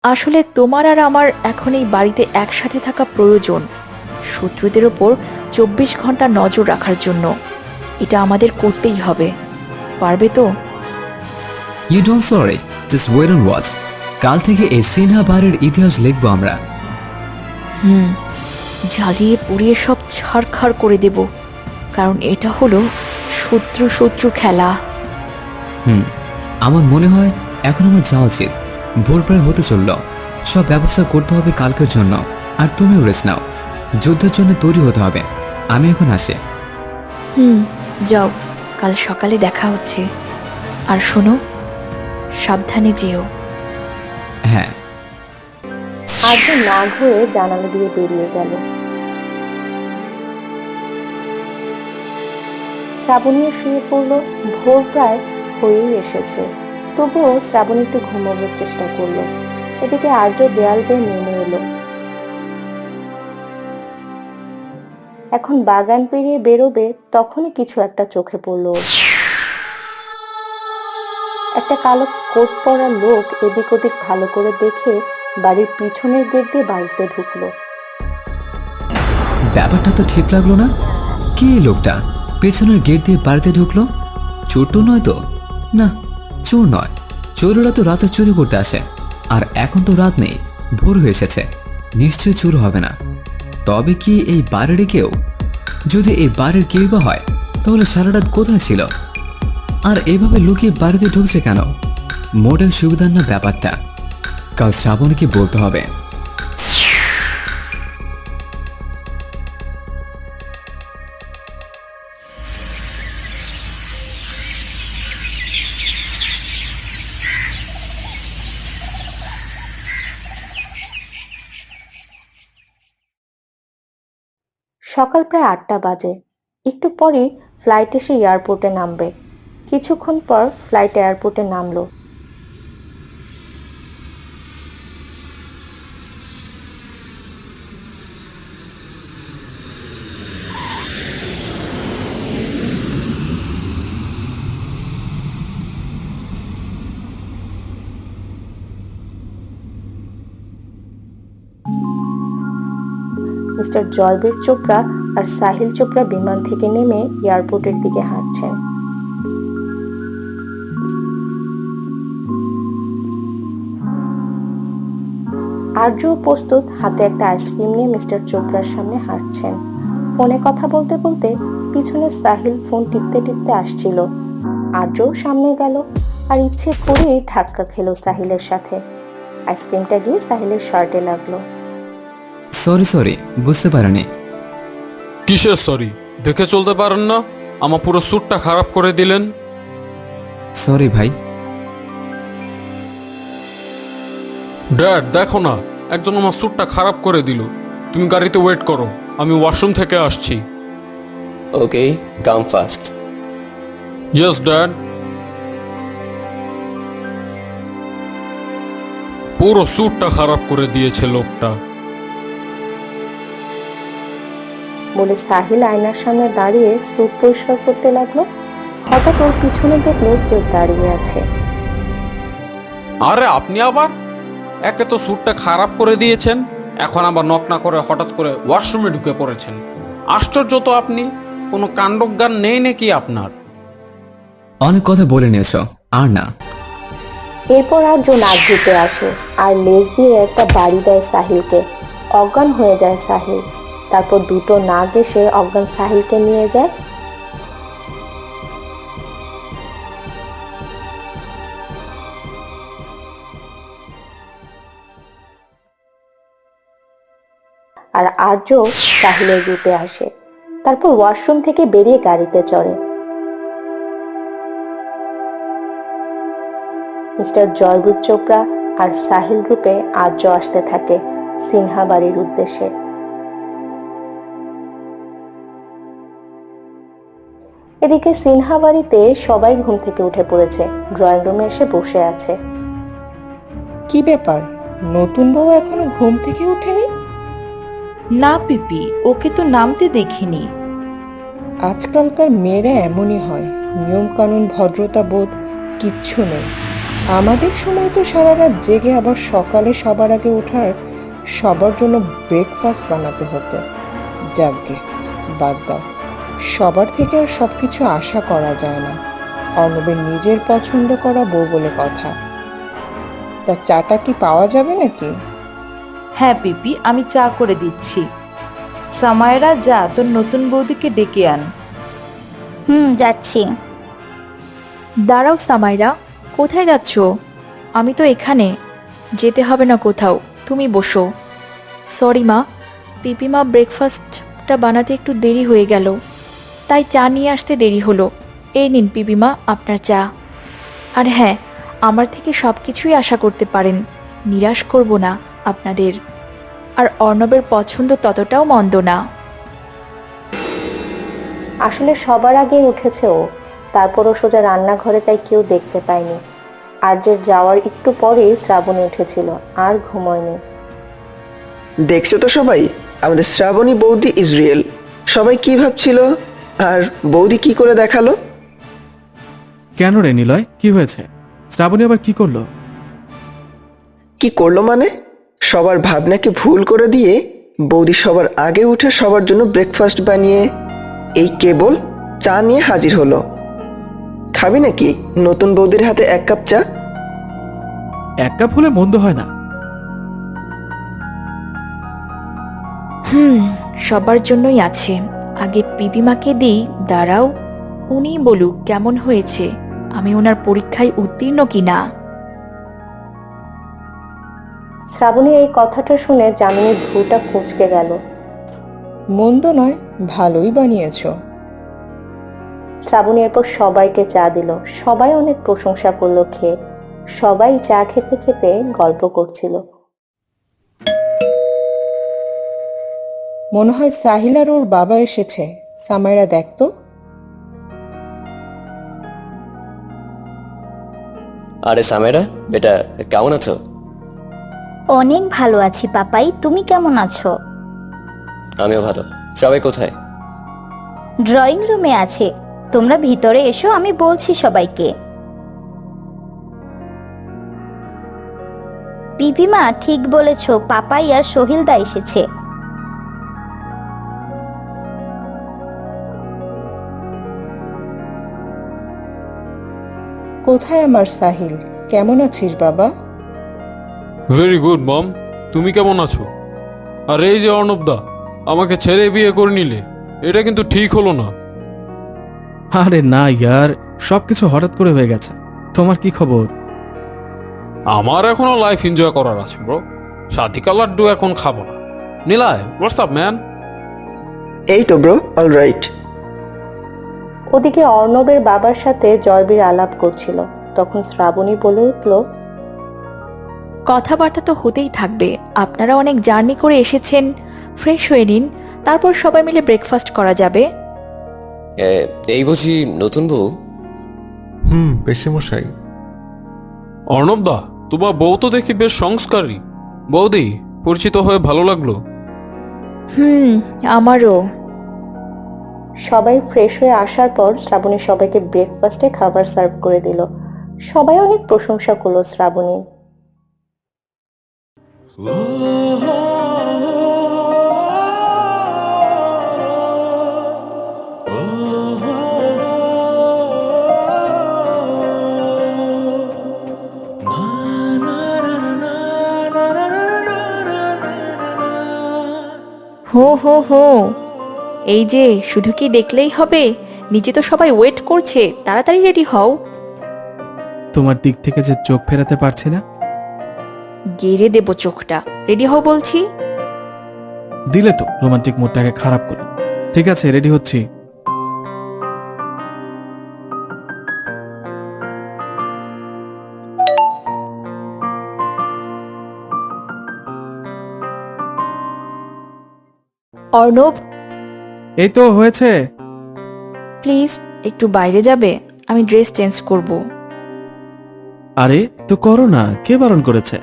আসলে তোমার আর আমার এখন এই বাড়িতে একসাথে থাকা প্রয়োজন, শত্রুদের ওপর 24 ঘন্টা নজর রাখার জন্য। এটা আমাদের করতেই হবে। পারবে তো? You don't sorry, just wait and watch. কাল থেকে এই সিনহা বাড়ির ইতিহাস লিখবো আমরা। হুম, জ্বালিয়ে পুড়িয়ে সব ছাড়খাড় করে দেব, কারণ এটা হলো শত্রু শত্রু খেলা। আমার মনে হয় এখন আমার যাওয়া উচিত। ভোর প্রায় হতে চলল। সব ব্যবস্থা করতে হবে কালকের জন্য। আর তুমিও রেস্ট নাও, যুদ্ধের জন্য তৈরি হতে হবে। আমি এখন আসি। যাও, কাল সকালে দেখা হচ্ছে। আর শোনো, সাবধানে যেও। হ্যাঁ। আর্য নাগ হয়ে জানালা দিয়ে বেরিয়ে গেল। শ্রাবণীও শুয়ে পড়ল। ভোর প্রায় হয়েই এসেছে, তবুও শ্রাবণী একটু ঘুমানোর চেষ্টা করলো। এদিকে আর্য দেয়াল বেয়ে নেমে এলো। এখন বাগান পেরিয়ে বেরোবে, তখনই কিছু একটা চোখে পড়লো। একটা কালো কোট পরা লোক এদিক ওদিক ভালো করে দেখে বাড়ির পিছনের গেট দিয়ে বাড়িতে ঢুকলো। ব্যাপারটা তো ঠিক লাগলো না। কি এই লোকটা পেছনের গেট দিয়ে বাড়িতে ঢুকলো? চোর তো নয় তো? না, চোর নয়। চোরেরা তো রাতে চুরি করতে আসে, আর এখন তো রাত নেই, ভোর হয়ে এসেছে। নিশ্চয়ই চোর হবে না। তবে কি এই বাড়িরই কেউ? যদি এই বাড়ির কেউ বা হয়, তাহলে সারা রাত কোথায় ছিল? আর এভাবে লুকিয়ে বাড়িতে ঢুকছে কেন? মোটেও সুবিধার না ব্যাপারটা। কাল শ্রাবণীকে বলতে হবে। সকাল প্রায় 8টা বাজে। একটু পরে ফ্লাইট এসে এয়ারপোর্টে নামবে। কিছুক্ষণ পর ফ্লাইট এয়ারপোর্টে নামলো। মিস্টার জয়বীর চোপড়া আর সাহিল চোপড়া বিমান থেকে নেমে এয়ারপোর্টের দিকে হাঁটছেন। আর্য প্রস্তুত, হাতে একটা আইসক্রিম নিয়ে মিস্টার চোপড়ার সামনে হাঁটছেন। ফোনে কথা বলতে বলতে পিছনে সাহিল ফোন টিপতে টিপতে আসছিল। আর্যও সামনে গেল, আর ইচ্ছে করেই ধাক্কা খেলো সাহিলের সাথে। আইসক্রিমটা গিয়ে সাহিলের শার্টে লাগলো। সরি, বুঝতে পারিনি। কিসের সরি? দেখে চলতে পারেন না? আমার পুরো স্যুটটা খারাপ করে দিলেন। সরি ভাই। ড্যাড দেখো না, একজন আমার স্যুটটা খারাপ করে দিল। তুমি গাড়িতে ওয়েট করো, আমি ওয়াশরুম থেকে আসছি। Okay, come fast. Yes dad. পুরো স্যুটটা খারাপ করে দিয়েছে লোকটা। বলে সাহিল আয়নার সামনে দাঁড়িয়ে স্যুট পরিষ্কার করতে লাগলো। হঠাৎ ওর পিছনে দেখলো কেউ দাঁড়িয়ে আছে। আরে আপনি আবার? একে তো স্যুটটা খারাপ করে দিয়েছেন, এখন আবার নক না করে হঠাৎ করে ওয়াশরুমে ঢুকে পড়েছেন। আশ্চর্য তো আপনি, কোনো কাণ্ডজ্ঞান নেই নাকি আপনার? অনেক কথা বলে নিয়েছ, আর না। এরপর আর্য নাক ধুতে আসে আর লেজ দিয়ে একটা বাড়ি দেয় সাহিলকে। অজ্ঞান হয়ে যায় সাহিল। তারপর দুটো নাগ এসে অজ্ঞান সাহিলকে নিয়ে যায়। আর আর্য সাহিলের রূপে আসে। তারপর ওয়াশরুম থেকে বেরিয়ে গাড়িতে চড়ে। মিস্টার জয়বীর চোপড়া আর সাহিল রূপে আর্য আসতে থাকে সিনহা বাড়ির উদ্দেশ্যে। এদিকে সিনহা বাড়িতে সবাই ঘুম থেকে উঠে পড়েছে, ড্রয়িং রুমে এসে বসে আছে। কি ব্যাপার, নতুন বউ এখনো ঘুম থেকে ওঠেনি? না পিপি, ওকে তো নামতে দেখিনি। আজকালকার মেয়েরা এমনই হয়, নিয়ম কানুন ভদ্রতা বোধ কিচ্ছু নেই। আমাদের সময় তো সারা রাত জেগে আবার সকালে সবার আগে ওঠার সবার জন্য ব্রেকফাস্ট বানাতে হতো। যাকগে, বাদ দাও, সবার থেকে আর সবকিছু আশা করা যায় না। অর্ণবের নিজের পছন্দ করা বউ বলে কথা। তা চাটা কি পাওয়া যাবে নাকি? হ্যাঁ পিপি, আমি চা করে দিচ্ছি। সামায়রা, যা তোর নতুন বৌদিকে ডেকে আন। যাচ্ছি। দাঁড়াও সামাইরা, কোথায় যাচ্ছ? আমি তো এখানে, যেতে হবে না কোথাও, তুমি বসো। সরি মা, পিপিমা ব্রেকফাস্টটা বানাতে একটু দেরি হয়ে গেল, তাই চা নিয়ে আসতে দেরি হলো। এই নিন পিপিমা আপনার চা। আর হ্যাঁ, আমার থেকে সব কিছুই আশা করতে পারেন, নিরাশ করব না আপনাদের। আর অর্ণবের পছন্দ ততটাও মন্দ না। আসলে সবার আগে উঠেছে ও, তারপরও সোজা রান্নাঘরে, তাই কেউ দেখতে পায়নি। আর্যের যাওয়ার একটু পরেই শ্রাবণী উঠেছিল, আর ঘুমোয়নি। দেখছো তো সবাই, আমাদের শ্রাবণী বৌদি ইজ রিয়েল। সবাই কি ভাবছিল, আর বৌদি কি করে দেখালো। কেন রে নিলয়, কি হয়েছে? শ্রাবণী আবার কি করলো? কি করলো মানে, সবার ভাবনাকে ভুল করে দিয়ে বৌদি সবার আগে উঠে সবার জন্য ব্রেকফাস্ট বানিয়ে এই কেবল চা নিয়ে হাজির হলো। খাবি নাকি নতুন বৌদির হাতে এক কাপ চা? এক কাপ হলে মন্দ হয় না। সবার জন্যই আছে, আগে পিপিমাকে দিই, দাঁড়াও, উনি বলুক কেমন হয়েছে, আমি ওনার পরীক্ষায় উত্তীর্ণ কিনা। শ্রাবণীর এই কথাটা শুনে যামিনীর ভ্রুটা কুঁচকে গেল। মন্দ নয়, ভালোই বানিয়েছো। শ্রাবণী এরপর সবাইকে চা দিল, সবাই অনেক প্রশংসা করলো খেয়ে। সবাই চা খেতে খেতে গল্প করছিল। মনে হয় সাহিল আর ওর বাবা এসেছে। সামাইরা, দেখতো। আরে সামেরা, বেটা কেমন আছো? অনেক ভালো আছি পাপাই, তুমি কেমন আছো? আমিও ভালো। সবাই কোথায়? ড্রয়িং রুমে আছে, তোমরা ভিতরে এসো, আমি বলছি সবাইকে। পিপিমা ঠিক বলেছো, পাপাই আর সোহিলদা এসেছে। কোথায় আমার সাহিল? কেমন আছিস বাবা? ভেরি গুড মম, তুমি কেমন আছো? আর এই যে অর্ণবদা, আমাকে ছেড়ে বিয়ে করে নিলে, এটা কিন্তু ঠিক হলো না। আরে না ইয়ার, সবকিছু হঠাৎ করে হয়ে গেছে। তোমার কি খবর? আমার এখনো লাইফ এনজয় করার আছে ব্রো, শাদিকা লাড্ডু এখন খাবো না। Niloy, what's up man? এই তো ব্রো, অলরাইট। ওদিকে অর্ণবের বাবার সাথে জয়বীর আলাপ করছিল, তখন শ্রাবণী বলে উঠল, কথাবার্তা তো হতেই থাকবে, আপনারা অনেক জার্নি করে এসেছেন, ফ্রেশ হয়ে নিন, তারপর সবাই মিলে ব্রেকফাস্ট করা যাবে। এই বুঝি নতুন বউ? পেশিমশাই। অর্ণবদা, তোমার বউ তো দেখি বেশ সংস্কারী। বৌদি, পরিচিত হয়ে ভালো লাগলো। আমারও। সবাই ফ্রেশ হয়ে আসার পর শ্রাবণী সবাইকে ব্রেকফাস্টে খাবার সার্ভ করে দিল। সবাই অনেক প্রশংসা করলো শ্রাবণী। হো হো হো, এই যে শুধু কি দেখলেই হবে, নিচে তো সবাই ওয়েট করছে, তাড়াতাড়ি রেডি হও। তোমার দিক থেকে যে চোখ ফেরাতে পারছি না। গেড়ে দেব চোখটা, রেডি হও বলছি। দিলে তো রোমান্টিক মুডটাকে খারাপ করে। ঠিক আছে, রেডি হচ্ছি। অর্ণব, এই তো হয়েছে। প্লিজ একটু বাইরে যাবে, আমি ড্রেস চেঞ্জ করব। আরে তো করো না, কে বারণ করেছে?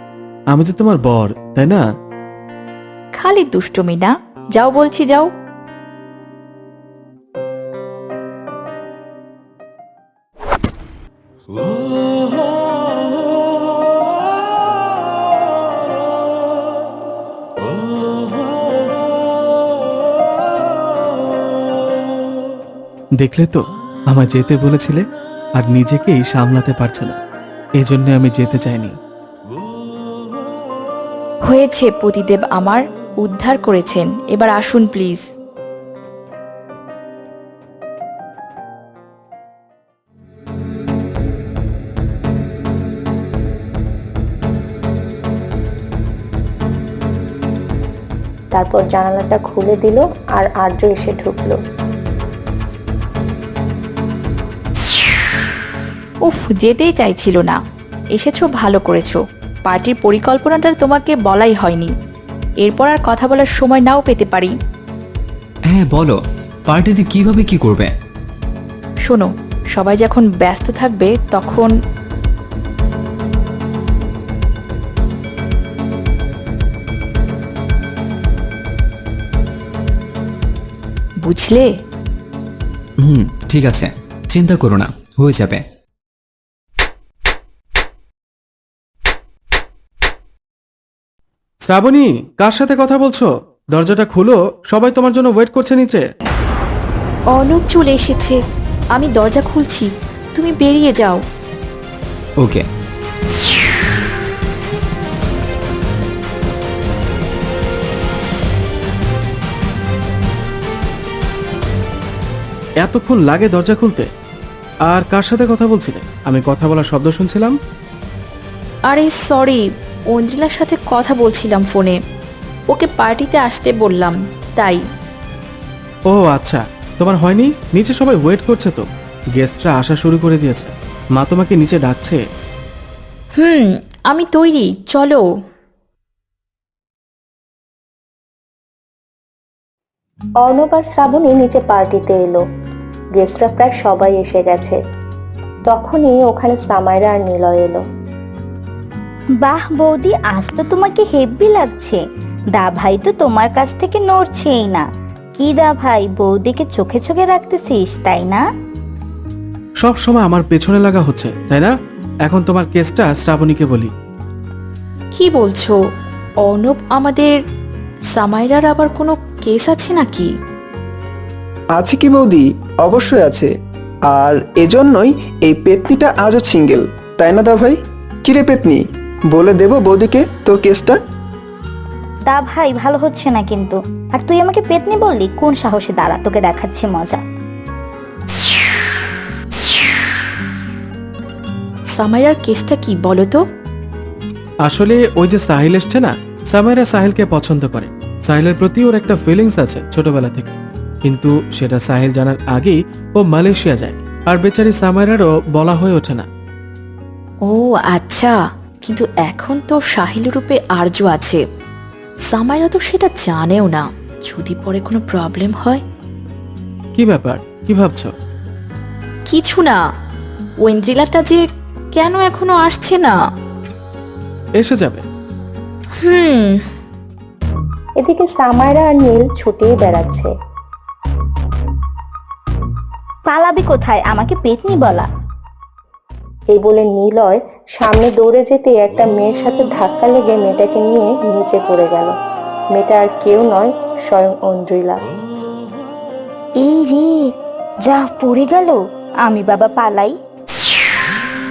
আমি তো তোমার বর, তাই না? খালি দুষ্টুমি না, যাও বলছি, যাও। দেখলে তো, আমায় যেতে বলেছিলে আর নিজেকেই সামলাতে পারছে না, এজন্য আমি যেতে চাইনি। হয়েছে পতিদেব আমার, উদ্ধার করেছেন, এবার আসুন প্লিজ। তারপর জানালাটা খুলে দিল আর আর্য এসে ঢুকলো। উফ, যেতেই চাইছিল না। এসেছো, ভালো করেছো। পার্টির পরিকল্পনাটা তোমাকে বলাই হয়নি। এরপর আর কথা বলার সময় নাও পেতে পারি। হ্যাঁ বলো, পার্টিতে কিভাবে কি করবে? শোনো, সবাই যখন ব্যস্ত থাকবে তখন বুঝলে? ঠিক আছে, চিন্তা করো না, হয়ে যাবে। শ্রাবণী, কার সাথে কথা বলছো? দরজাটা খুলো, সবাই তোমার জন্য ওয়েট করছে নিচে। অর্ণব চলে এসেছে, আমি দরজা খুলছি, তুমি বেরিয়ে যাও। ওকে। এতক্ষণ লাগে দরজা খুলতে? আর কার সাথে কথা বলছিলে? আমি কথা বলার শব্দ শুনছিলাম। আরে সরি, ঐন্দ্রিলার সাথে কথা বলছিলাম ফোনে। ওকে পার্টিতে আসতে বললাম, তাই। ও আচ্ছা, তোমার হয়নি? নিচে সবাই ওয়েট করছে তো, গেস্টরা আসা শুরু করে দিয়েছে। মা তোমাকে নিচে ডাকছে। আমি তৈরি, চলো। অর্ণব আর শ্রাবণী নিচে পার্টিতে এলো। গেস্টরা প্রায় সবাই এসে গেছে। তখনই ওখানে সামাইরা আর নিলয় এলো। বাহ বৌদি, আজ তো তোমাকে হেব্বি লাগছে। দা ভাই তো তোমার কাছ থেকে নড়ছেই না। কি দা ভাই, বৌদিকে চোখে চোখে রাখতেছিস তাই না? সব সময় আমার পেছনে লাগা হচ্ছে, তাই না? এখন তোমার কেসটা শ্রাবণীকে বলি। কি বলছো অর্ণব? আমাদের সামাইরার আবার কোনো কেস আছে নাকি? আছে কি বৌদি, অবশ্যই আছে। আর এজন্যই এই পেতনিটা আজও সিঙ্গেল, তাই না দা ভাই? কিরে পেতনি, বলে দেব বৌদিকে তোর কেসটা? দা ভাই ভালো হচ্ছে না কিন্তু। আর তুই আমাকে পেতনি বললি? কোন সাহসে? দাঁড়া, তোকে দেখাচ্ছি মজা। সামাইরার কেসটা কি বলো তো? আসলে ওই যে সাহিল এসছে না, সামাইরা সাহিলকে পছন্দ করে। সাহিলের প্রতি ওর একটা ফিলিংস আছে ছোটবেলা থেকে, কিন্তু সেটা সাহিল জানার আগেই ও মালয়েশিয়া যায়। আর বেচারি সামাইরারও বলা হয়ে ওঠে না। ও আচ্ছা, কিন্তু এখন তো সাহিল রূপে আর্য আছে। সামাইরা তো সেটা জানেও না। যদি পরে কোনো প্রবলেম হয়? কি ব্যাপার, কি ভাবছো? কিছু না। ঐন্দ্রিলাটা যে কেন এখনো আসছে না? এসে যাবে। এদিকে সামাইরা আর নীল ছুটেই বেড়াচ্ছে। পালাবি কোথায়? আমাকে পেতনি বলা। এই বলে নিলয় সামনে দৌড়ে যেতে একটা মেয়ের সাথে ধাক্কা লেগে মেয়েটাকে নিয়ে নিচে পড়ে গেল। মেয়েটা আর কেউ নয়, স্বয়ং ঐন্দ্রিলা। এই রে, যা পড়ে গেল। আমি বাবা পালাই।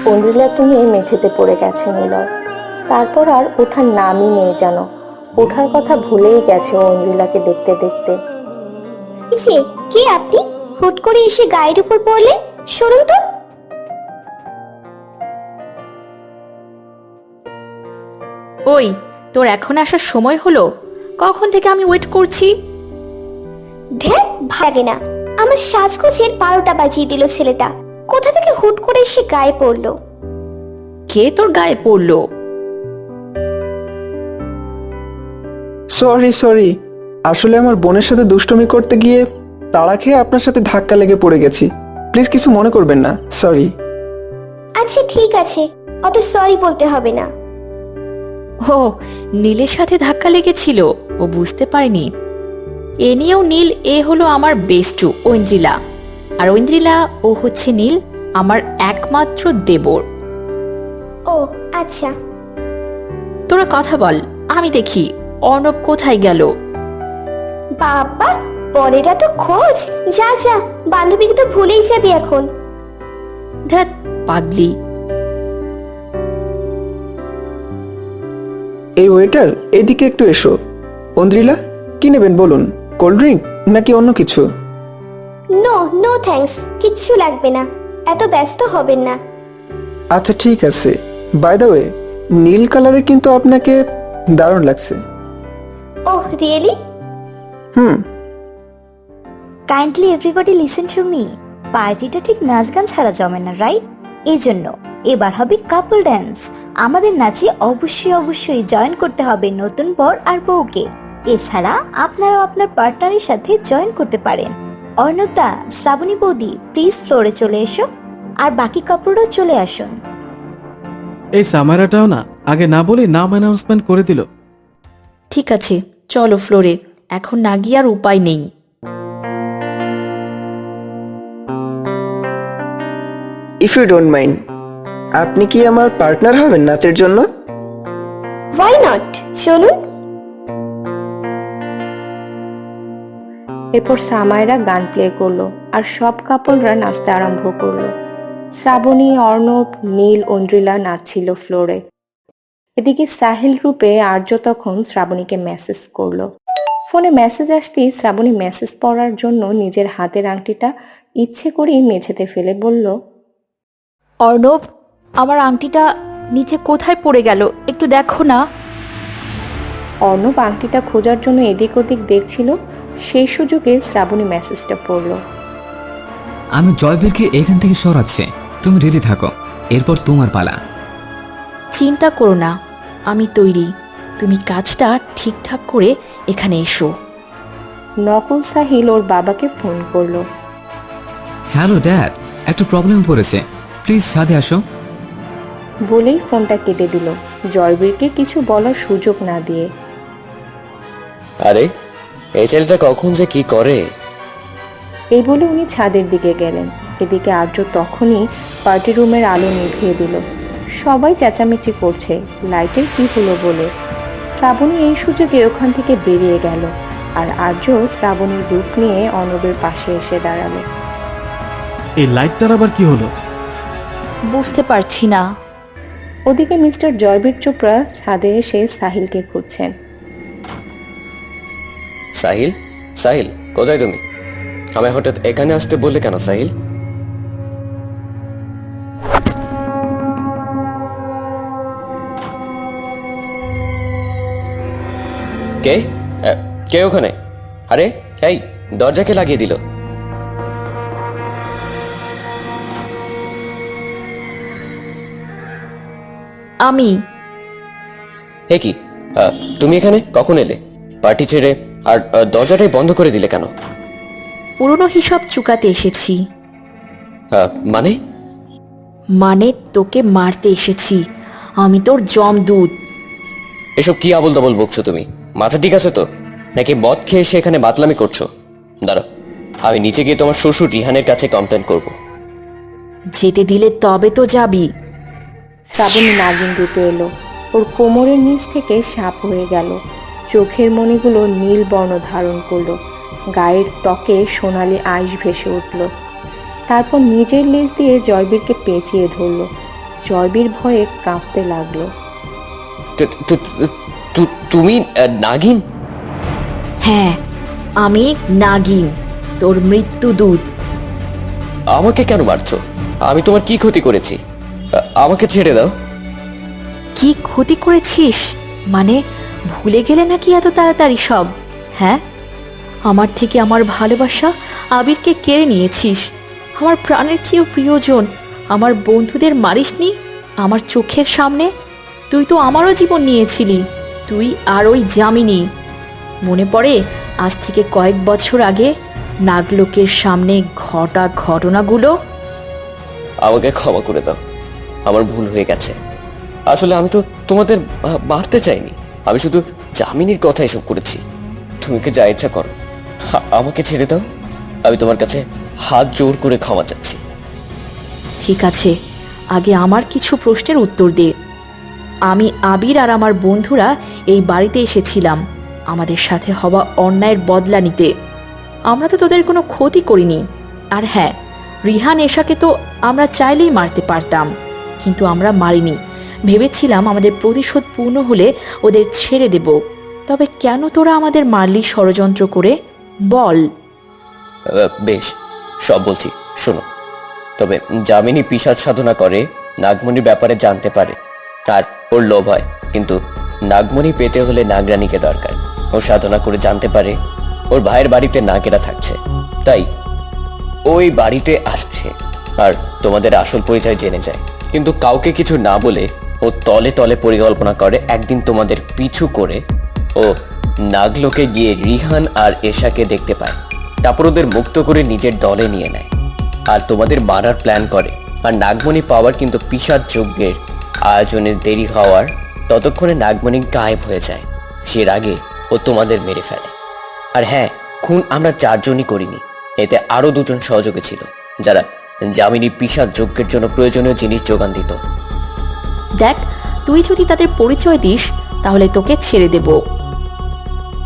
ঐন্দ্রিলা তুমি মেঝেতে পড়ে গেছে নিলয়। তারপর আর ওঠার নামই নেই যেন। ওঠার কথা ভুলেই গেছে ঐন্দ্রিলাকে দেখতে দেখতে। কে আপনি? হুট করে এসে গায়ের উপর পড়লে? শুনুন তো। ওই, তোর এখন আসার সময় হলো? কখন থেকে আমি ওয়েট করছি। ঢেক ভাগে না, আমার সাজগোজের 12টা বাজিয়ে দিল ছেলেটা। কোথা থেকে হুট করে এসে গায়ে পড়লো? কে তোর গায়ে পড়লো? সরি, আসলে আমার বোনের সাথে দুষ্টুমি করতে গিয়ে তাড়া খেয়ে আপনার সাথে ধাক্কা লেগে পড়ে গেছি। প্লিজ কিছু মনে করবেন না, সরি। আচ্ছা ঠিক আছে, অত সরি বলতে হবে না। ও, নীলের সাথে ধাক্কা লেগেছিল, ও বুঝতে পারেনি। এ নিয়েও নীল এ হলো আমার বেস্টু ঐন্দ্রিলা, আর ঐন্দ্রিলা ও হচ্ছে নীল আমার একমাত্র দেবর। ও আচ্ছা, তোরা কথা বল, আমি দেখি অর্ণব কোথায় গেল। বাবা পরেটা তো খোঁজ। যা যা, বান্ধবীকে তো ভুলেই যাবি এখন। ধ্যাত পাগলি। এই ওয়েটার, এদিকে একটু এসো। অন্দ্রিলা, কি নেবেন বলুন? কোল্ড ড্রিঙ্ক নাকি অন্য কিছু? নো নো থ্যাঙ্কস, কিচ্ছু লাগবে না, এত ব্যস্ত হবেন না। আচ্ছা ঠিক আছে। বাই দ্য ওয়ে, নীল কালারে কিন্তু আপনাকে দারুণ লাগছে। Oh really? Hmm. Kindly everybody listen to me. পার্টিটা ঠিক নাচ গান ছাড়া জমে না, রাইট? এই জন্য এবার হবে কাপল ড্যান্স। আমাদের নাচে অবশ্যই জয়েন করতে হবে নতুন বর আর বউকে। এছাড়া আপনারাও আপনার পার্টনারের সাথে জয়েন করতে পারেন। অর্ণবদা, শ্রাবণী বৌদি, প্লিজ ফ্লোরে চলে এসো, আর বাকি কাপড়ও চলে আসুন। এই সামারাটাও না আগে না বলে নাম অ্যানাউন্সমেন্ট করে দিল। ঠিক আছে, চলো ফ্লোরে, এখন না গিয়ে আর উপায় নেই। ইফ ইউ ডোন্ট মাইন্ড, আপনি কি আমার পার্টনার হবেন নাচের জন্য? হোয়াই নট, চলুন। এরপর সামায়রা গান প্লে করলো আর সব কাপলরা নাচতে আরম্ভ করলো। শ্রাবণী, অর্ণব, নীল, অন্দ্রিলা নাচছিল ফ্লোরে। এদিকে সাহিল রূপে আর্য তখন শ্রাবণীকে মেসেজ করলো। ফোনে মেসেজ আসতেই শ্রাবণী মেসেজ পড়ার জন্য নিজের হাতের আংটিটা ইচ্ছে করেই মেঝেতে ফেলে বলল, অর্ণব, আমার আংটিটা নিচে কোথায় পড়ে গেল, একটু দেখো না। অর্ণব আংটিটা খোঁজার জন্য এদিক ওদিক দেখছিল। সেই সুযোগে শ্রাবণী মেসেজটা পড়ল। আমি জয়বীরকে এখান থেকে সরাচ্ছি, তুমি রেডি থাকো, এরপর তোমার পালা। চিন্তা করো না, আমি তৈরি। তুমি কাজটা ঠিকঠাক করে এখানে এসো। নকল সাহিল ওর বাবাকে ফোন করলো। হ্যালো ড্যাড, একটা প্রবলেম পড়েছে, প্লিজ ছাদে আসো। বলেই ফোনটা কেটে দিল, জয়বীরকে কিছু বলার সুযোগ না দিয়ে। আরে এই ছেলেটা কখন যে কি করে! এই বলে উনি ছাদের দিকে গেলেন। এদিকে আর্য তখনই পার্টি রুমের আলো নিভিয়ে দিল। সবাই চেঁচামেচি করছে লাইটের কি হলো বলে। শ্রাবণী এই সুযোগে ওখান থেকে বেরিয়ে গেল, আর আর্য শ্রাবণীর রূপ নিয়ে অর্ণবের পাশে এসে দাঁড়ালো। এই লাইটটার আবার কি হলো? বুঝতে পারছি না। ওদিকে মিস্টার জয়বীর চোপড়া ছাদে এসে সাহিলকে খুঁজছেন। সাহিল, সাহিল কোথায় তুমি? আমায় হঠাৎ এখানে আসতে বললে কেন সাহিল? কে কে ওখানে? আরে এই দরজাকে লাগিয়ে দিল। আমি। এ কি, তুমি এখানে কখন এলে? পার্টি ছেড়ে আর দরজাটাই বন্ধ করে দিলে কেন? পুরনো হিসাব চুকাতে এসেছি। মানে? মানে তোকে মারতে এসেছি, আমি তোর জমদূত। এসব কি আবল তাবল বকছো তুমি? মাথা ঠিক আছে তো, নাকি মদ খেয়ে এসে এখানে বাতলামি করছো? দাঁড়াও, আমি নিচে গিয়ে তোমার শ্বশুর রিহানের কাছে কমপ্লেন করব। যেতে দিলে তবে তো যাবি। শ্রাবণী নাগিন রূপে এলো। ওর কোমরের নিচ থেকে সাপ হয়ে গেল। চোখের মণিগুলো নীল বর্ণ ধারণ করলো। গায়ের ত্বকে সোনালি আঁশ ভেসে উঠল। তারপর নিজের লেজ দিয়ে জয়বীরকে পেঁচিয়ে ধরল। জয়বীর ভয়ে কাঁপতে লাগলো। তুমি নাগিন? হ্যাঁ, আমি নাগিন, তোর মৃত্যুদূত। আমাকে কেন মারছো? আমি তোমার কি ক্ষতি করেছি? আমাকে ছেড়ে দাও। কি ক্ষতি করেছিস? মানে ভুলে গেলে নাকি এত তাড়াতাড়ি সব? হ্যাঁ, আমার থেকে আমার ভালোবাসা আবিরকে কেড়ে নিয়েছিস। আমার প্রাণের চেয়েও প্রিয়জন, আমার বন্ধুদের মারিসনি আমার চোখের সামনে। তুই তো আমারও জীবন নিয়েছিলি, তুই আর ওই যামিনী। মনে পড়ে আজ থেকে কয়েক বছর আগে নাগলোকের সামনে ঘটা ঘটনাগুলো? আমাকে ক্ষমা করে দাও, আমার ভুল হয়ে গেছে। আসলে আমি তো তোমাদের মারতে চাইনি, আমি শুধু জামিনীর কথা এসব করেছি। তুমি কি যা ইচ্ছা করো, আমাকে ছেড়ে দাও। আমি তোমার কাছে হাত জোর করে ক্ষমা চাচ্ছি। ঠিক আছে, আগে আমার কিছু প্রশ্নের উত্তর দে। আমি আবির আর আমার বন্ধুরা এই বাড়িতে এসেছিলাম আমাদের সাথে হওয়া অন্যায়ের বদলা নিতে। আমরা তো তোদের কোনো ক্ষতি করিনি। আর হ্যাঁ, রিহান এশাকে তো আমরা চাইলেই মারতে পারতাম, কিন্তু আমরা মারিনি। ভেবেছিলাম আমাদের প্রতিশোধ পূর্ণ হলে ওদের ছেড়ে দেব। তবে কেন তোরা আমাদের মারলি ষড়যন্ত্র করে? বল। বেশ, সব বলছি, শোনো। তবে যামিনী পিশাচ সাধনা করে, নাগমণির ব্যাপারে জানতে পারে, আর ওর লোভ হয়। কিন্তু নাগমণি পেতে হলে নাগরানীকে দরকার। ও সাধনা করে জানতে পারে ওর ভাইয়ের বাড়িতে নাগেরা থাকছে, তাই ওই বাড়িতে আসছে আর তোমাদের আসল পরিচয় জেনে যায়। কিন্তু কাউকে কিছু না বলে ও তলে তলে পরিকল্পনা করে একদিন তোমাদের পিছু করে ও নাগলোকে গিয়ে রিহান আর এশাকে দেখতে পায়। তারপর ওদের মুক্ত করে নিজের দলে নিয়ে নেয় আর তোমাদের মারার প্ল্যান করে। আর নাগমণি পাওয়ার কিন্তু পিশাচ যজ্ঞের আয়োজনে দেরি হওয়ার ততক্ষণে নাগমণি গায়েব হয়ে যায়। সের আগে ও তোমাদের মেরে ফেলে। আর হ্যাঁ, খুন আমরা 4 জনই করিনি, এতে আরো 2 জন সহযোগী ছিল, যারা যামিনী পিশাচ যজ্ঞের জন্য প্রয়োজনীয় জিনিস যোগান দিত। দেখ, তুই যদি তাদের পরিচয় দিস তাহলে তোকে ছেড়ে দেব।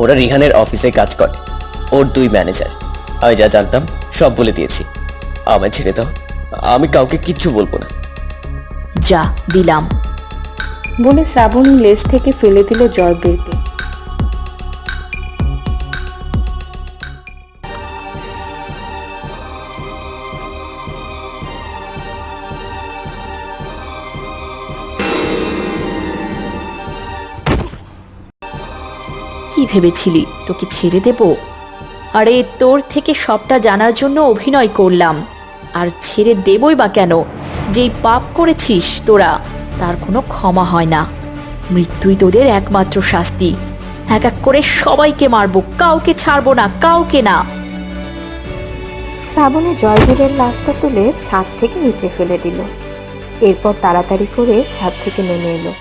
ওরা রিহানের অফিসে কাজ করে, ওর 2 ম্যানেজার। আমি যা জানতাম সব বলে দিয়েছি। আমায় ছেড়ে দাও, আমি কাউকে কিচ্ছু বলবো না। যা দিলাম। বলে শ্রাবণী লেজ থেকে ফেলে দিল জয়বীরকে। কি ভেবেছিলি তোকে ছেড়ে দেব? আরে তোর থেকে সবটা জানার জন্য অভিনয় করলাম। আর ছেড়ে দেবই বা কেন? যেই পাপ করেছিস তোরা, তার কোনো ক্ষমা হয় না। মৃত্যুই তোদের একমাত্র শাস্তি। এক এক করে সবাইকে মারবো, কাউকে ছাড়বো না, কাউকে না। শ্রাবণী জয়বীরের লাশটা তুলে ছাদ থেকে নিচে ফেলে দিল। এরপর তাড়াতাড়ি করে ছাদ থেকে নেমে এলো।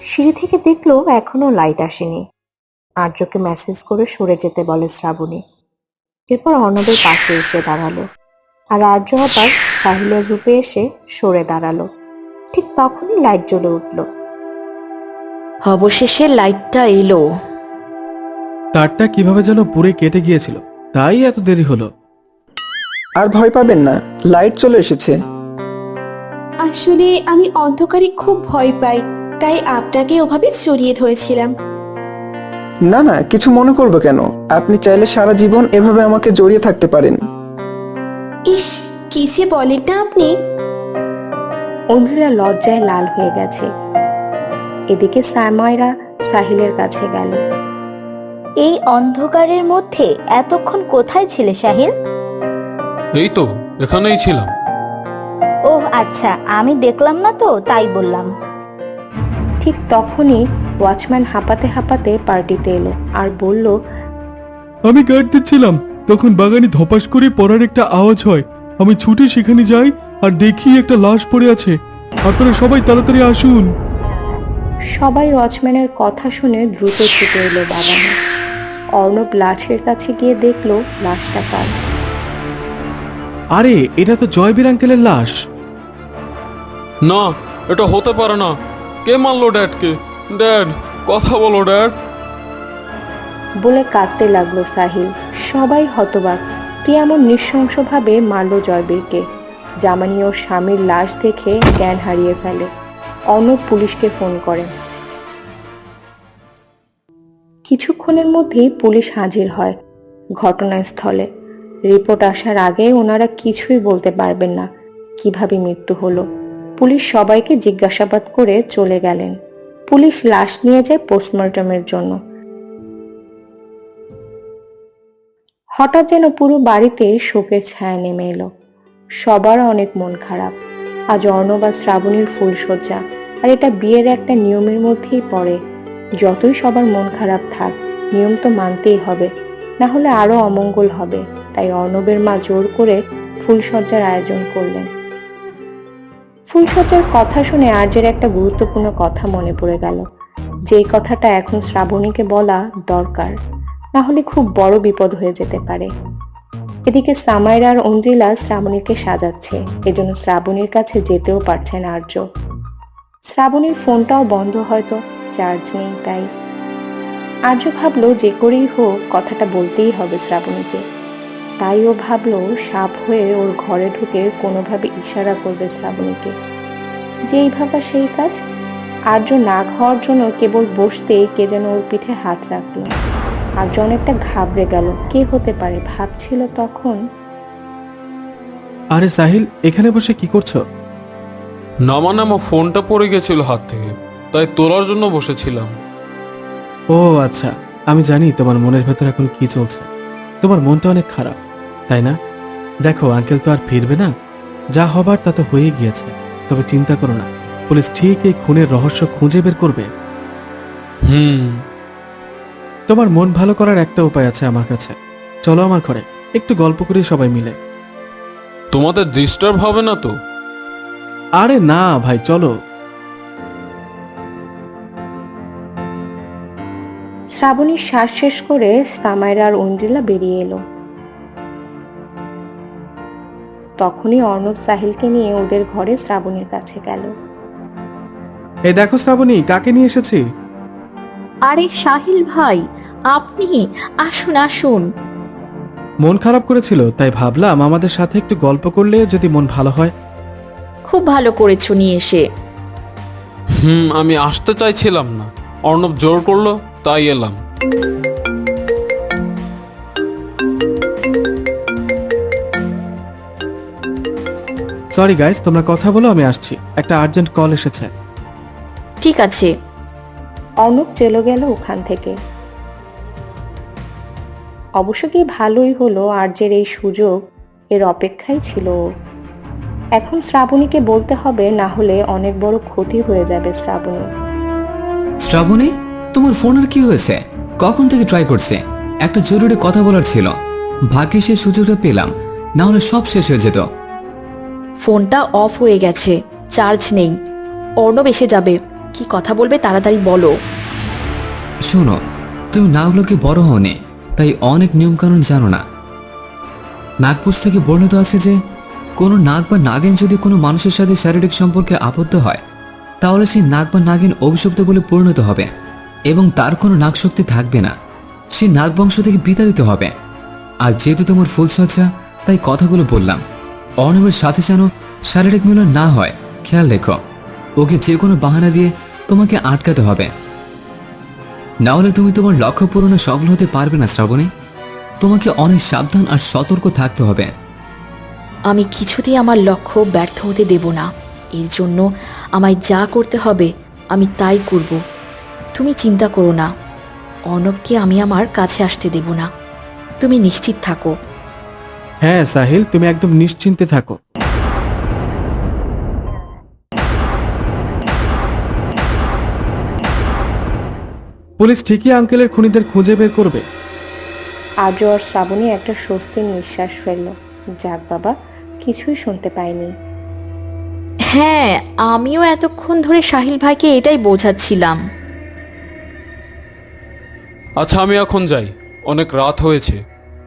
সিঁড়ি থেকে দেখলো এখনো লাইট আসেনি। আর্যকে মেসেজ করে সরে যেতে বলে শ্রাবণী। এরপর অর্ণবের পাশে এসে দাঁড়ালো, আর আর্য আবার সাহিলের রূপে এসে সরে দাঁড়ালো। ঠিক তখনই লাইট জ্বলে উঠল। অবশেষে লাইটটা এলো। তারটা কিভাবে যেন পুড়ে কেটে গিয়েছিল, তাই এত দেরি হলো। আর ভয় পাবেন না, লাইট চলে এসেছে। আসলে আমি অন্ধকারে খুব ভয় পাই, তাই আপনাকে ওভাবে জড়িয়ে ধরেছিলাম। না না, কিছু মনে করবো কেন? আপনি চাইলে সারা জীবন এভাবে আমাকে জড়িয়ে থাকতে পারেন। ইস, কি যে বলেন না আপনি। অন্ধ্রিলা লজ্জায় লাল হয়ে গেছে। এদিকে সামাইরা সাহিলের কাছে গেল। এই অন্ধকারের মধ্যে এতক্ষণ কোথায় ছিলে সাহিল? এই তো এখানেই ছিলাম। ওহ আচ্ছা, আমি দেখলাম না তো, তাই বললাম। ঠিক তখনই ওয়াচম্যান হাঁপাতে হাঁপাতে পার্টিতে এলো আর বলল, আমি গার্ড দিচ্ছিলাম, তখন বাগানে ধপাস করে পড়ার একটা আওয়াজ হয়। আমি ছুটে সেখানে যাই আর দেখি একটা লাশ পড়ে আছে। আপনারা সবাই তাড়াতাড়ি আসুন। সবাই ওয়াচম্যানের কথা শুনে দ্রুত ছুটে এলো বাগানে। অর্ণব লাশের কাছে গিয়ে দেখলো লাশটা কার। আরে, এটা তো জয়বীর আঙ্কেলের লাশ। না, এটা হতে পারে না। কে মারলো ড্যাডকে? ড্যাড, কথা বলো ড্যাড। বলে কাঁদতে লাগলো সাহিল। সবাই হতবাক, কে এমন নৃশংসভাবে মারল জয়বীরকে। জামানি ও স্বামীর লাশ দেখে জ্ঞান হারিয়ে ফেলে। অর্ণব পুলিশকে ফোন করে। কিছুক্ষণের মধ্যেই পুলিশ হাজির হয় ঘটনাস্থলে। রিপোর্ট আসার আগে ওনারা কিছুই বলতে পারবেন না কিভাবে মৃত্যু হলো। পুলিশ সবাইকে জিজ্ঞাসাবাদ করে চলে গেলেন। পুলিশ লাশ নিয়ে যায় পোস্টমর্টমের জন্য। হঠাৎ যেন পুরো বাড়িতে শোকের ছায়া নেমে এলো। সবার অনেক মন খারাপ। আজ অর্ণব আর শ্রাবণীর ফুলসজ্জা, আর এটা বিয়ের একটা নিয়মের মধ্যেই পড়ে। যতই সবার মন খারাপ থাক, নিয়ম তো মানতেই হবে, না হলে আরো অমঙ্গল হবে। তাই অর্ণবের মা জোর করে ফুলসজ্জার আয়োজন করলেন। ফুলসজ্জার কথা শুনে আর্যের একটা গুরুত্বপূর্ণ কথা মনে পড়ে গেল, যেই কথাটা এখন শ্রাবণীকে বলা দরকার, না হলে খুব বড় বিপদ হয়ে যেতে পারে। এদিকে সামাইরা আর অন্দ্রিলা শ্রাবণীকে সাজাচ্ছে, এজন্য শ্রাবণীর কাছে যেতেও পারছে না আর্য। শ্রাবণীর ফোনটাও বন্ধ, হয়তো চার্জ নেই। তাই আর্য ভাবলো যে করেই হোক কথাটা বলতেই হবে শ্রাবণীকে। তাই ও ভাবলো সাপ হয়ে ওর ঘরে ঢুকে কোনোভাবে ইশারা করবে শ্রাবণীকে। যেই ভাবা সেই কাজ। আর্য না খাওয়ার জন্য কেবল বসতেই কে যেন ওর পিঠে হাত রাখলো। আর্য অনেকটা ঘাবড়ে গেল। কে হতে পারে ভাবছিল তখন। আরে সাহিল, এখানে বসে কি করছো? না মানে আমার ফোনটা পড়ে গেছিল হাত থেকে, তাই তোলার জন্য বসেছিলাম। ও আচ্ছা, আমি জানি তোমার মনের ভেতর এখন কি চলছে। তোমার মনটা অনেক খারাপ, তাই না? দেখো, আঙ্কেল তো আর ফিরবে না, যা হবার তা তো হয়ে গিয়েছে। তবে চিন্তা করো না, পুলিশ ঠিক এই খুনের রহস্য খুঁজে বের করবে। তোমার মন ভালো করার একটা উপায় আছে আমার কাছে। চলো আমার ঘরে, একটু গল্প করি সবাই মিলে। তোমাদের ডিস্টার্ব হবে না তো? আরে না ভাই, চলো। শ্রাবণীর শ্বাস শেষ করে সামাইরা আর ঐন্দ্রিলা বেরিয়ে এলো। তখনই অর্ণব সাহিলকে নিয়ে ওদের ঘরে শ্রাবণীর কাছে গেল। এই দেখো শ্রাবণী, কাকে নিয়ে এসেছি। আরে সাহিল ভাই, আপনি আসুন আসুন। মন খারাপ করেছিল, তাই ভাবলাম আমাদের সাথে একটু গল্প করলে যদি মন ভালো হয়। খুব ভালো করেছো নিয়ে এসে। আমি আসতে চাইছিলাম না, অর্ণব জোর করলো তাই এলাম। সরি গাইস, তোমরা কথা বলো, আমি আসছি, একটা আর্জেন্ট কল এসেছে। ঠিক আছে। অর্ণব চলে গেল ওখান থেকে। অবশ্য কি ভালোই হলো, আর্যের এই সুযোগ এর অপেক্ষায় ছিল ও। এখন শ্রাবণীকে বলতে হবে, না হলে অনেক বড় ক্ষতি হয়ে যাবে শ্রাবণী। শ্রাবণী, তোমার ফোনের কি হয়েছে? কখন থেকে ট্রাই করছে, একটা জরুরি কথা বলার ছিল। ভাগ্যে সে সুযোগটা পেলাম, না হলে সব শেষ হয়ে যেত। ফোনটা অফ হয়ে গেছে, চার্জ নেই। অর্ণব এসে যাবে, কি কথা বলবে তাড়াতাড়ি বলো। শোনো, তুমি নাগলোকে বড় হওনি, তাই অনেক নিয়মকানুন জানো না। নাগপুষ থেকে বর্ণিত আছে যে কোনো নাগ বা নাগিন যদি কোনো মানুষের সাথে শারীরিক সম্পর্কে আবদ্ধ হয়, তাহলে সেই নাগ বা নাগিন অভিশপ্ত বলে পরিণত হবে এবং তার কোনো নাগশক্তি থাকবে না। সে নাগবংশ থেকে বিতাড়িত হবে। আর যেহেতু তোমার ফুলসজ্জা, তাই কথাগুলো বললাম। অর্ণবের সাথে যেন শারীরিক মিলন না হয়, খেয়াল রেখো। ওকে যে কোনো বাহানা দিয়ে তোমাকে আটকাতে হবে, না হলে তুমি তোমার লক্ষ্য পূরণে সফল হতে পারবে না শ্রাবণী। তোমাকে অনেক সাবধান আর সতর্ক থাকতে হবে। আমি কিছুতেই আমার লক্ষ্য ব্যর্থ হতে দেব না। এর জন্য আমায় যা করতে হবে আমি তাই করব। তুমি চিন্তা করো না, অর্ণবকে আমি আমার কাছে আসতে দেব না। তুমি নিশ্চিত থাকো। হ্যাঁ সাহিল, তুমি একদম নিশ্চিন্তে থাকো। পুলিশ ঠিকই আঙ্কেলের খুনিদের খুঁজে বের করবে। আর্য আর শ্রাবণী একটা স্বস্তির নিঃশ্বাস ফেলল। যাক বাবা, কিছুই শুনতে পাইনি। হ্যাঁ, আমিও এতক্ষণ ধরে সাহিল ভাইকে এটাই বোঝাচ্ছিলাম। আচ্ছা, আমি এখন যাই, অনেক রাত হয়েছে।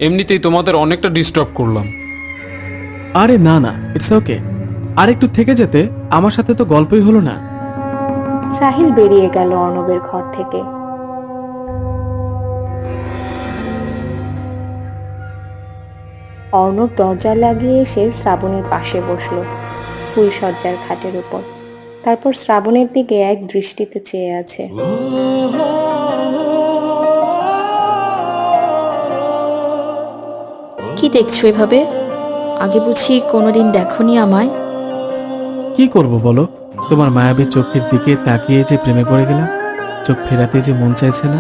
এমনিতেই তোমাদের অনেকটা ডিস্টার্ব করলাম। আরে না না, ইটস ওকে। আর একটু থেকে যেতে, আমার সাথে তো গল্পই হলো না। সাহিল বেরিয়ে গেল অর্ণবের ঘর থেকে। অর্ণব দরজা লাগিয়ে এসে শ্রাবণীর পাশে বসলো, ফুলসজ্জার খাটের উপর। তারপর শ্রাবণের দিকে এক দৃষ্টিতে চেয়ে আছে। কি দেখছো এভাবে? আগে বুঝি কোনোদিন দেখোনি আমায়? কি করব বলো, তোমার মায়াবী চোখের দিকে তাকিয়ে যে প্রেমে পড়ে গেলাম, চোখ ফেরাতে যে মন চাইছে না।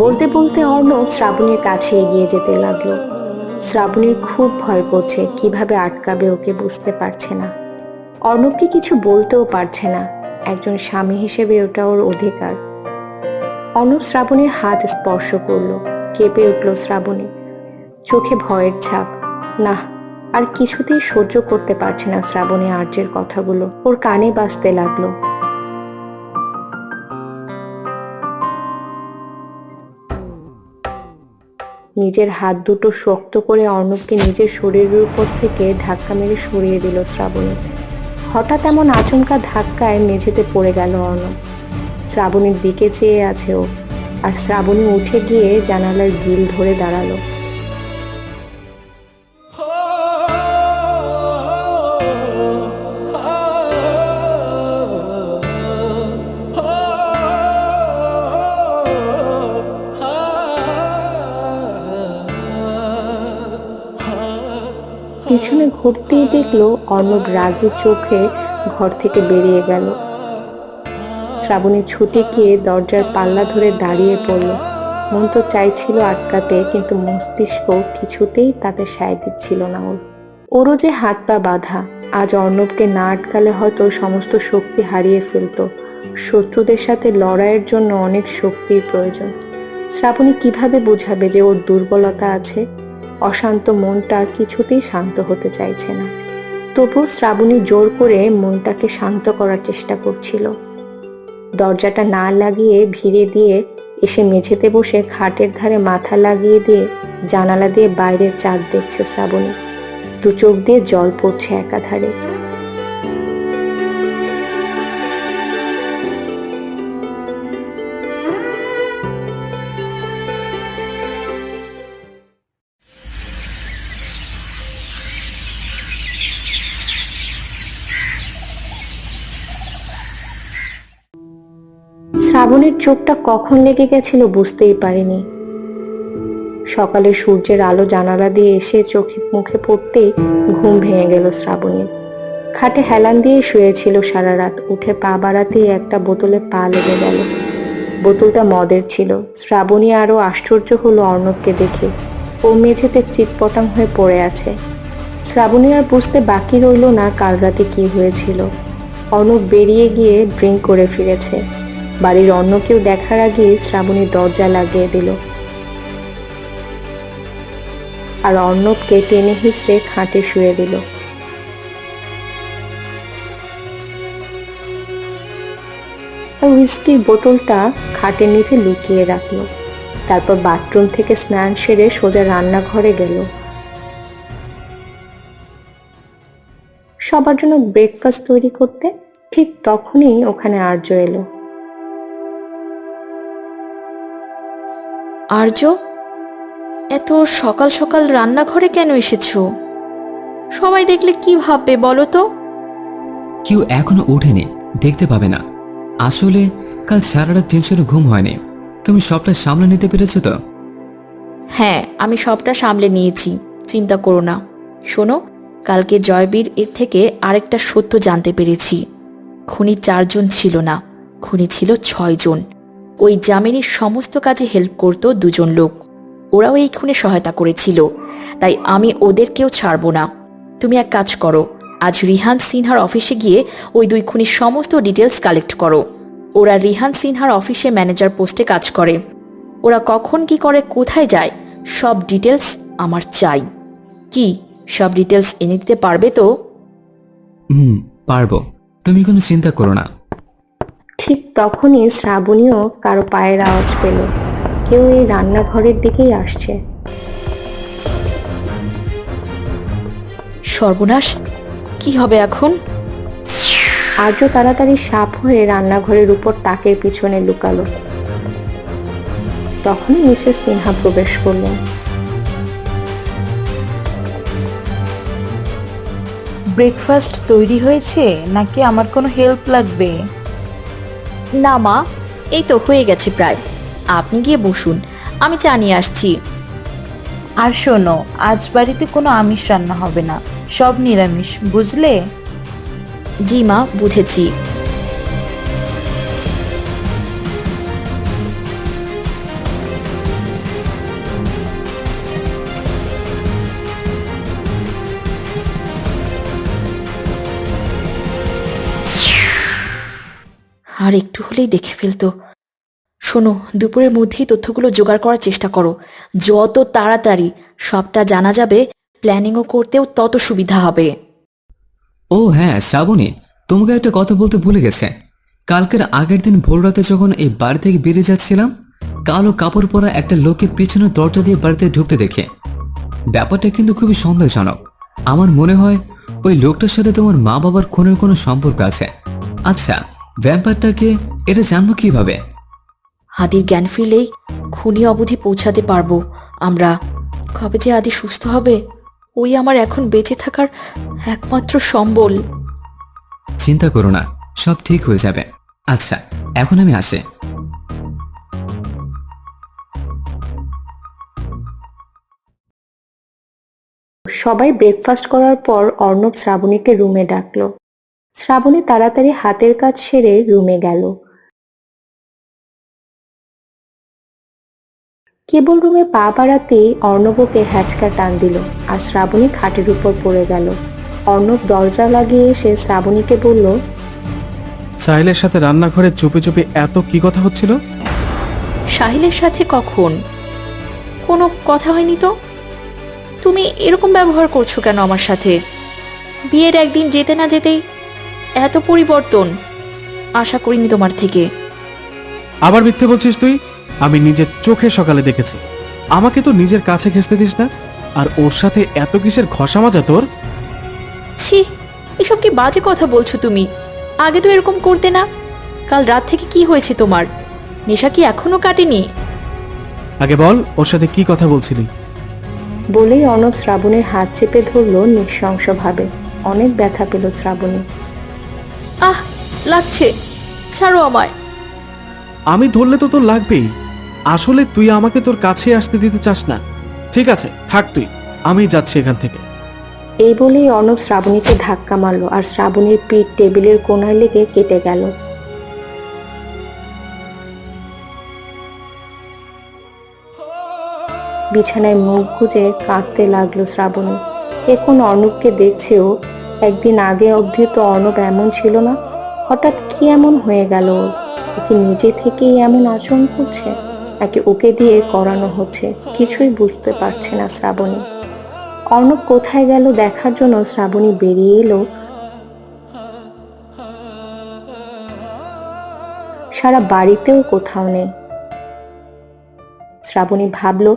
বলতে বলতে অর্ণব শ্রাবণীর কাছে এগিয়ে যেতে লাগলো। শ্রাবণীর খুব ভয় করছে, কিভাবে আটকাবে ওকে বুঝতে পারছে না। অর্ণবকে কিছু বলতেও পারছে না, একজন স্বামী হিসেবে ওটা ওর অধিকার। অর্ণব শ্রাবণীর হাত স্পর্শ করলো, কেঁপে উঠল শ্রাবণী, চোখে ভয়ের ছাপ। না, আর কিছুতেই সহ্য করতে পারছে না শ্রাবণী আর্যের কথাগুলো, ওর কানে বাজতে লাগলো। নিজের হাত দুটো শক্ত করে অর্ণবকে নিজের শরীরের উপর থেকে ধাক্কা মেরে সরিয়ে দিল শ্রাবণী। হঠাৎ এমন আচমকা ধাক্কায় মেঝেতে পড়ে গেল অর্ণব। শ্রাবণীর দিকে চেয়ে আছে ও, আর শ্রাবণী উঠে গিয়ে জানালার গ্রিল ধরে দাঁড়ালো। পিছনে ঘুরতেই দেখলো অর্ণব রাগী চোখে ঘর থেকে বেরিয়ে গেল। শ্রাবণী ছুটে গিয়ে দরজার পাল্লা ধরে দাঁড়িয়ে পড়ল। মন তো চাইছিল আটকাতে, কিন্তু মস্তিষ্ক কিছুতেই তাতে সায় দিচ্ছিল না। ওরও যে হাত পা বাঁধা। আজ অর্ণবকে না আটকালে হয়তো সমস্ত শক্তি হারিয়ে ফেলতো। শত্রুদের সাথে লড়াইয়ের জন্য অনেক শক্তির প্রয়োজন। শ্রাবণী কিভাবে বোঝাবে যে ওর দুর্বলতা আছে? অশান্ত মনটা কিছুতেই শান্ত হতে চাইছে না। তবু শ্রাবণী জোর করে মনটাকে শান্ত করার চেষ্টা করছিল। দরজাটা না লাগিয়ে ভিড়ে দিয়ে এসে মেঝেতে বসে খাটের ধারে মাথা লাগিয়ে দিয়ে জানালা দিয়ে বাইরের চাঁদ দেখছে শ্রাবণী। দু চোখ দিয়ে জল পড়ছে একাধারে। শ্রাবণের চোখটা কখন লেগে গেছিল বুঝতেই পারেনি। সকালে সূর্যের আলো জানালা দিয়ে এসে চোখে মুখে পড়তেই ঘুম ভেঙে গেল শ্রাবণীর। খাটে হেলান দিয়ে শুয়েছিল সারা রাত। উঠে পা বাড়াতেই একটা বোতলে পা লেগে গেল। বোতলটা মদের ছিল। শ্রাবণী আরো আশ্চর্য হলো অর্ণবকে দেখে। ও মেঝেতে চিৎপটাং হয়ে পড়ে আছে। শ্রাবণী আর বুঝতে বাকি রইল না কাল রাতে কি হয়েছিল। অর্ণব বেরিয়ে গিয়ে ড্রিঙ্ক করে ফিরেছে। বাড়ির অন্য কেউ দেখার আগে শ্রাবণী দরজা লাগিয়ে দিল আর অর্ণবকে টেনে হিঁচড়ে খাটে শুয়ে দিল। আর হুইস্কির বোতলটা খাটের নিচে লুকিয়ে রাখলো। তারপর বাথরুম থেকে স্নান সেরে সোজা রান্নাঘরে গেল। সবার জন্য ব্রেকফাস্ট তৈরি করতে। ঠিক তখনই ওখানে আর্য এলো। আর্য, এত সকাল সকাল রান্নাঘরে কেন এসেছো? সবাই দেখলে কি ভাববে বলো তো? কেউ এখনো ওঠেনি, দেখতে পাবে না। আসলে কাল সারা রাত টেনশনে ঘুম হয়নি। তুমি সবটা সামলে নিতে পেরেছো তো? হ্যাঁ, আমি সবটা সামলে নিয়েছি, চিন্তা করো না। শোনো, কালকে জয়বীর এর থেকে আরেকটা সত্য জানতে পেরেছি। খুনি 4 জন ছিল না, খুনি ছিল 6 জন। ওই জামিনীর সমস্ত কাজে হেল্প করত 2 জন লোক। ওরাও এই খুনে সহায়তা করেছিল, তাই আমি ওদেরকেও ছাড়বো না। তুমি এক কাজ করো, আজ রিহান সিনহার অফিসে গিয়ে ওই 2 খুনির সমস্ত ডিটেলস কালেক্ট করো। ওরা রিহান সিনহার অফিসে ম্যানেজার পোস্টে কাজ করে। ওরা কখন কি করে, কোথায় যায়, সব ডিটেলস আমার চাই। কি সব ডিটেলস এনে দিতে পারবে তো? পারবো, তুমি কোনো চিন্তা করো না। ঠিক তখনই শ্রাবণীও কারো পায়ের আওয়াজ পেল। কেউ এই রান্নাঘরের দিকেই আসছে। সর্বনাশ, কি হবে এখন? আর্য তাড়াতাড়ি সাপ হয়ে রান্নাঘরের উপর তাকের পিছনে লুকালো। তখনই মিসেস সিনহা প্রবেশ করলেন। ব্রেকফাস্ট তৈরি হয়েছে নাকি আমার কোনো হেল্প লাগবে? না মা, এই তো হয়ে গেছে প্রায়। আপনি গিয়ে বসুন, আমি চা নিয়ে আসছি। আর শোনো, আজ বাড়িতে কোনো আমিষ রান্না হবে না, সব নিরামিষ, বুঝলে? জি মা, বুঝেছি। আর একটু হলেই দেখে ফেলতো। শোনো, দুপুরের মধ্যেই তথ্যগুলো জোগাড় করার চেষ্টা করো। যত তাড়াতাড়ি সবটা জানা যাবে, প্ল্যানিংও করতেও তত সুবিধা হবে। ও হ্যাঁ শ্রাবণী, তোমাকে একটা কথা বলতে ভুলে গেছে। কালকের আগের দিন ভোর রাতে যখন এই বাড়ি থেকে বেরিয়ে যাচ্ছিলাম, কালো কাপড় পরা একটা লোককে পিছনে দরজা দিয়ে বাড়িতে ঢুকতে দেখে। ব্যাপারটা কিন্তু খুবই সন্দেহজনক। আমার মনে হয় ওই লোকটার সাথে তোমার মা বাবার খুনের কোনো সম্পর্ক আছে। আচ্ছা, ভ্যাম্পায়ারটাকে এটা জানবো কিভাবে? আদির জ্ঞান ফিরলেই খুনি অবধি পৌঁছাতে পারবো আমরা। কবে যে আদি সুস্থ হবে, ওই আমার এখন বেঁচে থাকার একমাত্র সম্বল। চিন্তা করো না, সব ঠিক হয়ে যাবে। আচ্ছা, এখন আমি আসি। সবাই ব্রেকফাস্ট করার পর অর্ণব শ্রাবণীকে রুমে ডাকলো। শ্রাবণী তাড়াতাড়ি হাতের কাজ সেরে রুমে গেল। কেবল রুমে পা বাড়াতেই অর্ণব ওকে হ্যাচকা টান দিল আর শ্রাবণী খাটের উপর পড়ে গেল। অর্ণব দরজা লাগিয়ে এসে শ্রাবণীকে বলল, সাহিলের সাথে রান্নাঘরে চুপি চুপি এত কি কথা হচ্ছিল? সাহিলের সাথে কখন? কোনো কথা হয়নি তো। তুমি এরকম ব্যবহার করছো কেন আমার সাথে? বিয়ের একদিন যেতে না যেতেই এত পরিবর্তন আশা করিনি তোমার থেকে। আবার মিথ্যে বলছিস তুই? আমি নিজের চোখে সকালে দেখেছি। আমাকে তো নিজের কাছে ঘেঁষতে দিস না, আর ওর সাথে এত কিসের ঘষা মাজা তোর? ছি, এসব কি বাজে কথা বলছো তুমি? আগে তো এরকম করতে না। কাল রাত থেকে কি হয়েছে তোমার? নেশা কি এখনো কাটেনি? আগে বল, ওর সাথে কি কথা বলছিলি? বলেই অর্ণব শ্রাবণীর হাত চেপে ধরল নৃশংসভাবে। অনেক ব্যথা পেল শ্রাবণী। আহ, লাগছে, ছাড়ো আমায়। আমি ধরলে তো তোর লাগবেই। আসলে তুই আমাকে তোর কাছে আসতে দিতে চাস না। ঠিক আছে, থাক তুই, আমি যাচ্ছি এখান থেকে। এই বলেই অর্ণব শ্রাবণীকে ধাক্কা মারল আর শ্রাবণীর পিঠ টেবিলের কোনায় লেগে কেটে গেল। বিছানায় মুখ গুজে কাঁদতে লাগলো শ্রাবণী। এখন অর্ণবকে দেখছেও। একদিন আগে অবধি তো অর্ণব এমন ছিল না, হঠাৎ কি এমন হয়ে গেল? ওকে নিজে থেকেই এমন আচরণ করছে নাকি ওকে দিয়ে করানো হচ্ছে? কিছুই বুঝতে পারছে না শ্রাবণী। অর্ণব কোথায় গেল দেখার জন্য শ্রাবণী বেরিয়ে এলো। সারা বাড়িতেও কোথাও নেই। শ্রাবণী ভাবলো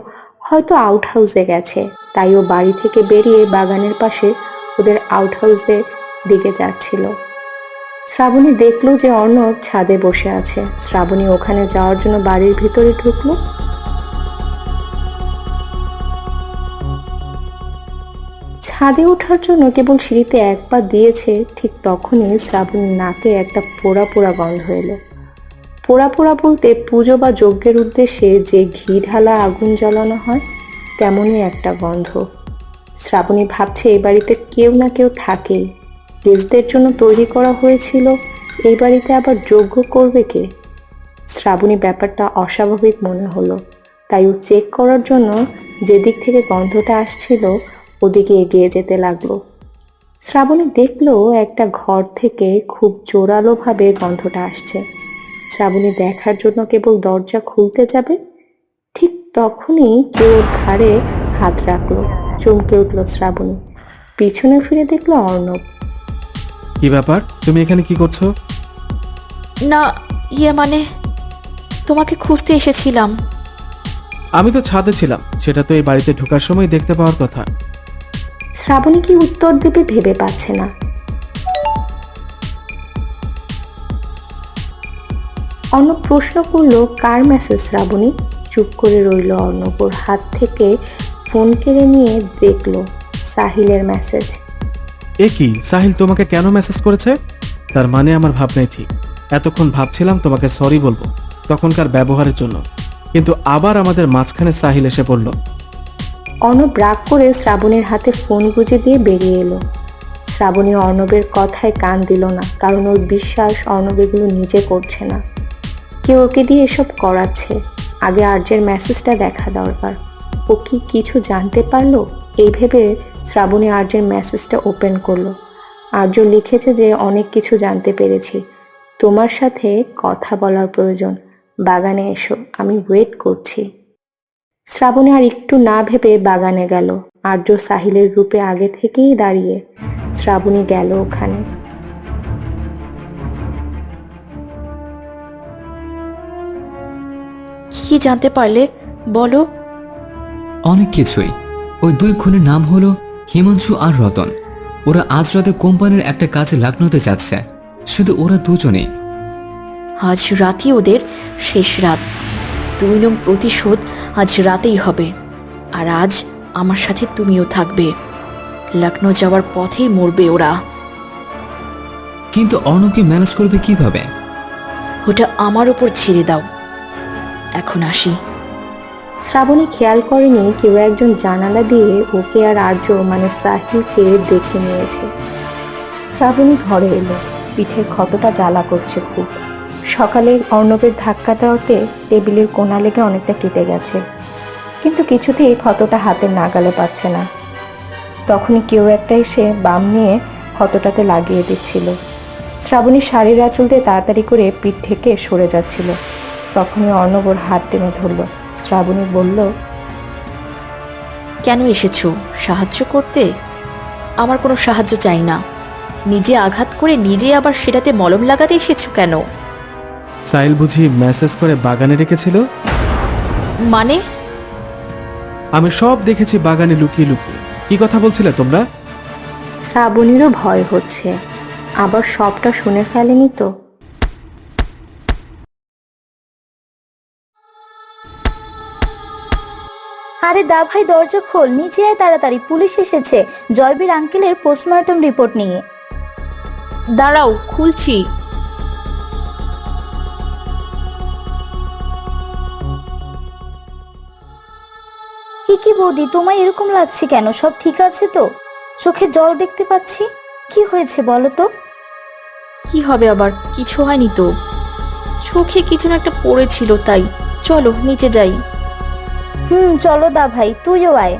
হয়তো আউট হাউসে গেছে, তাই ও বাড়ি থেকে বেরিয়ে বাগানের পাশে ওদের আউট হাউসের দিকে যাচ্ছিল। শ্রাবণী দেখলো যে অর্ণব ছাদে বসে আছে। শ্রাবণী ওখানে যাওয়ার জন্য বাড়ির ভিতরে ঢুকলো। ছাদে ওঠার জন্য কেবল সিঁড়িতে এক পা দিয়েছে, ঠিক তখনই শ্রাবণীর নাকে একটা পোড়া পোড়া গন্ধ এলো। পোড়া পোড়া বলতে পুজো বা যজ্ঞের উদ্দেশ্যে যে ঘি ঢালা আগুন জ্বালানো হয় তেমনই একটা গন্ধ। শ্রাবণী ভাবছে এই বাড়িতে কেউ না কেউ থাকেই। গেস্টদের জন্য তৈরি করা হয়েছিল, এই বাড়িতে আবার যজ্ঞ করবে কে? শ্রাবণী ব্যাপারটা অস্বাভাবিক মনে হলো, তাই ও চেক করার জন্য যেদিক থেকে গন্ধটা আসছিল ওদিকে এগিয়ে যেতে লাগলো। শ্রাবণী দেখলো একটা ঘর থেকে খুব জোরালোভাবে গন্ধটা আসছে। শ্রাবণী দেখার জন্য কেবল দরজা খুলতে যাবে, ঠিক তখনই কেউ ওর ঘাড়ে হাত রাখলো। চমকে উঠল শ্রাবণী। পিছনে ফিরে দেখলো অর্ণব। কি ব্যাপার, তুমি এখানে কি করছো? না, মানে তোমাকে খুঁজতে এসেছিলাম। আমি তো ছাদে ছিলাম, সেটা তো এই বাড়িতে ঢোকার সময় দেখতে পাওয়ার কথা। শ্রাবণী কি উত্তর দেবে ভেবে পাচ্ছে না। অর্ণব প্রশ্ন করলো, কার মেসেজ শ্রাবণী? চুপ করে রইল অর্ণব। ওর হাত থেকে ফোন কেড়ে নিয়ে দেখলো সাহিলের মেসেজ। এ কি, সাহিল তোমাকে কেন মেসেজ করেছে? তার মানে আমার ভাবনাই ঠিক। এতক্ষণ ভাবছিলাম তোমাকে সরি বলবো তখনকার ব্যবহারের জন্য, কিন্তু আবার আমাদের মাঝখানে সাহিল এসে পড়ল। অর্ণব রাগ করে শ্রাবণীর হাতে ফোন গুঁজে দিয়ে বেরিয়ে এলো। শ্রাবণী অর্ণবের কথায় কান দিল না, কারণ ওর বিশ্বাস অর্ণব এগুলো নিজে করছে না, কেউ ওকে দিয়ে এসব করাচ্ছে। আগে আর্যের মেসেজটা দেখা দরকার। ও কি কিছু জানতে পারলো? এই ভেবে শ্রাবণী আর্যের মেসেজটা ওপেন করলো। আর্য লিখেছে যে অনেক কিছু জানতে পেরেছি, তোমার সাথে কথা বলার প্রয়োজন, বাগানে এসো, আমি ওয়েট করছি। শ্রাবণী আর একটু না ভেবে বাগানে গেল। আর্য সাহিলের রূপে আগে থেকেই দাঁড়িয়ে। শ্রাবণী গেল ওখানে। কি জানতে পারলে বলো? অনেক কিছুই। ওই দুই খুনির নাম হলো হিমাংশু আর রতন। ওরা আজ রাতে কোম্পানির একটা কাজে লাগানোতে যাচ্ছে। শুধু ওরা দুজনেই। আজ রাতই ওদের শেষ রাত। 2 নং প্রতিশোধ আজ রাতেই হবে। আর আজ আমার সাথে তুমিও থাকবে। লখনৌ যাওয়ার পথেই মরবে ওরা। কিন্তু অর্ণবকে ম্যানেজ করবে কিভাবে? ওটা আমার উপর ছেড়ে দাও। এখন আসি। শ্রাবণী খেয়াল করেনি কেউ একজন জানালা দিয়ে ওকে আর আর্য মানে সাহিলকে দেখে নিয়েছে। শ্রাবণী ঘরে এলো, পিঠের ক্ষতটা জ্বালা করছে খুব। সকালে অর্ণবের ধাক্কা দেওয়াতে টেবিলের কোণা লেগে অনেকটা কেটে গেছে, কিন্তু কিছুতেই ক্ষতটা হাতের নাগালে পাচ্ছে না। তখনই কেউ একটা এসে বাম নিয়ে ক্ষতটাতে লাগিয়ে দিচ্ছিল। শ্রাবণী শাড়ির আঁচল দিয়ে তাড়াতাড়ি করে পিঠ থেকে সরে যাচ্ছিল। তখনই অর্ণব ওর হাত টেনে ধরল। শ্রাবণী বলল, কেন এসেছো? সাহায্য করতে? আমার কোনো সাহায্য চাই না। নিজে আঘাত করে নিজে আবার সেটাতে মলম লাগাতে এসেছো কেন? সাহিল বুঝি মেসেজ করে বাগানে রেখেছিল? মানে? আমি সব দেখেছি বাগানে লুকিয়ে লুকিয়ে। কি কথা বলছিলে তোমরা? শ্রাবণীরও ভয় হচ্ছে, আবার সবটা শুনে ফেলেনি তো। আরে দা ভাই, দরজা খোল, নিচে আয় তাড়াতাড়ি, পুলিশ এসেছে জয়বীর আঙ্কেলের পোস্টমর্টম রিপোর্ট নিয়ে। দাঁড়াও, খুলছি। কি বৌদি, তোমায় এরকম লাগছে কেন? সব ঠিক আছে তো? চোখে জল দেখতে পাচ্ছি। কি হয়েছে বলো তো? কি হবে আবার? কিছু হয়নি তো। চোখে কিছু না একটা পড়েছিল তাই। চলো নিচে যাই। চলো দা ভাই, তুইও আয়।